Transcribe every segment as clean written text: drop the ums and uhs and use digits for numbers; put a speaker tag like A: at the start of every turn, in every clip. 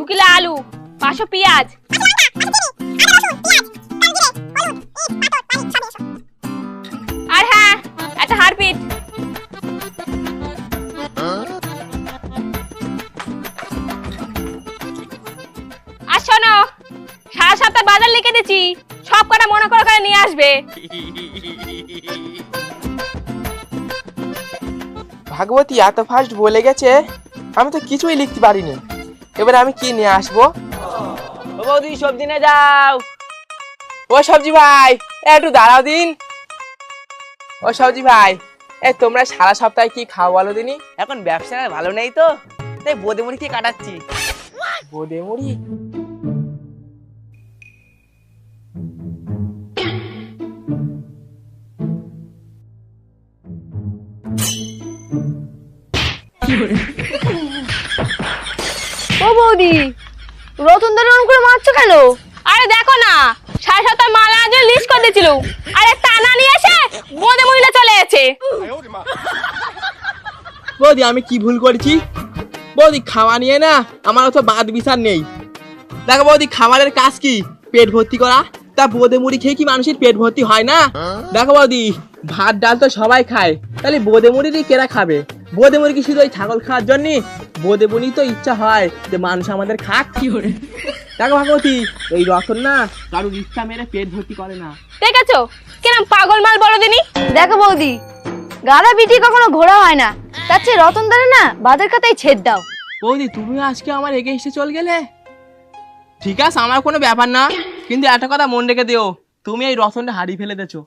A: Kilo আলু, 500 পেঁয়াজ। আর হ্যাঁ, একটা হারপিট। আর শোনো, 7:30 বাজার লিখে দিচ্ছি, সব কটা মনে করে নিয়ে আসবে।
B: ভাগবতী এত ফাস্ট বলে গেছে, আমি তো কিছুই লিখতে পারিনি। এবার আমি কি নিয়ে আসবো?
C: ও বৌদি, সবজি নিয়ে যাও।
B: ও সবজি ভাই, একটু দাঁড়াও দিন। ও সবজি ভাই, তোমরা সারা সপ্তাহে কি খাও বলো দিনি?
C: এখন ব্যবসা ভালো নেই তো, তাই বোদে মুড়ি খেয়ে কাটাচ্ছি।
B: বোঁদে মুড়ি?
A: ও বৌদি, রতন দা করে মারছো কেন? আরে দেখো না, 7:30 মাল আনার জন্য লিস্ট করে দিয়েছিল, আরে টানা নিয়ে এসে বোঁদে মহিলা চলে গেছে।
B: বৌদি আমি কি ভুল করেছি? বৌদি খাওয়া নিয়ে না আমার অত বাদ বিচার নেই। দেখো বৌদি, খাবারের কাজ কি? পেট ভর্তি করা। তা বোঁদে মুড়ি খেয়ে কি মানুষের পেট ভর্তি হয় না? দেখো বৌদি, ভাত ডাল তো সবাই খায়, তাহলে বোঁদে মুড়িরই কেরা খাবে? বোঁদে মুড়ি কি শুধু ওই ছাগল খাওয়ার জন্য? বোঁদে মুড়ি তো ইচ্ছা হয় যে মানুষ আমাদের খাক। কি করে? দেখো ভাগবতী, এই রতন না কারোর ইচ্ছা মেরে পেট ভর্তি করে না।
A: দেখেছো কেরম পাগল মাল বলো দিনি?
D: দেখো বৌদি, গাধা পিটি কখনো ঘোড়া হয় না, তার চেয়ে রতন ধরে না বাদের কাতায় ছেদ দাও।
B: বৌদি তুমি আজকে আমার এগেইনস্টে চল গেলে। ঠিক আছে, আমার কোনো ব্যাপার না, কিন্তু একটা কথা মনে রেখে দিও, তুমি এই রতনটা হারিয়ে ফেলে দিয়েছো।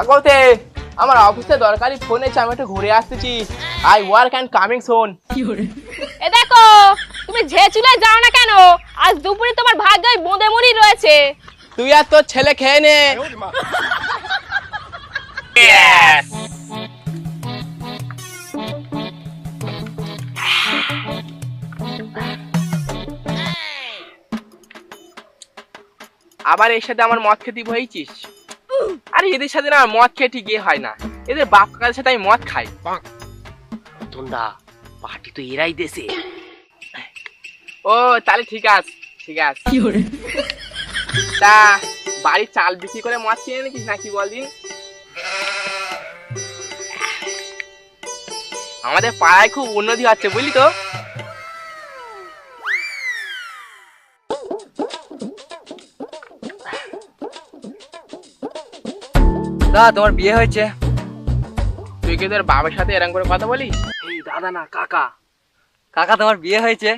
B: আগতে আমার অফিসে দরকারি ফোন এসে, আমি একটু ঘুরে আসতেছি। I work and coming soon.
A: এ দেখো, তুমি যে চুলায় যাও না কেন, আজ দুপুরে তোমার ভাগ্যে বোঁদে মুড়ি রয়েছে।
B: তুই আর তোর ছেলে খেয়ে নে। আবার এর সাথে আমার মদ খেতে বইছিস? আরে এদের সাথে না মদ খেয়ে ঠিক হয় না, এদের বাপ কাকাদের সাথে আমি মদ খাই।
C: তোমরা পার্টি তো এরাই দেশে।
B: ও তাহলে ঠিক আছে, ঠিক আছে। তা বাড়ির চাল বিক্রি করে মদ কিনে নিছিস নাকি বলদিন? আমাদের পাড়ায় খুব উন্নতি হচ্ছে বুঝলি তো।
C: দাদা, তোমার বিয়ে হয়েছে?
B: তুই কি তোর বাবার সাথে এরকম করে কথা বলিস?
C: এই দাদা না, কাকা। কাকা, তোমার বিয়ে হয়েছে?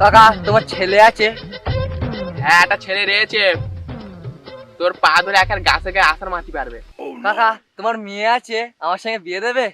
C: কাকা, তোমার ছেলে আছে?
B: হ্যাঁ, একটা ছেলে রয়েছে, তোর পা ধরে একার গাছে গায়ে আসার মাটি পারবে।
C: কাকা, তোমার মেয়ে আছে, আমার সঙ্গে বিয়ে দেবে?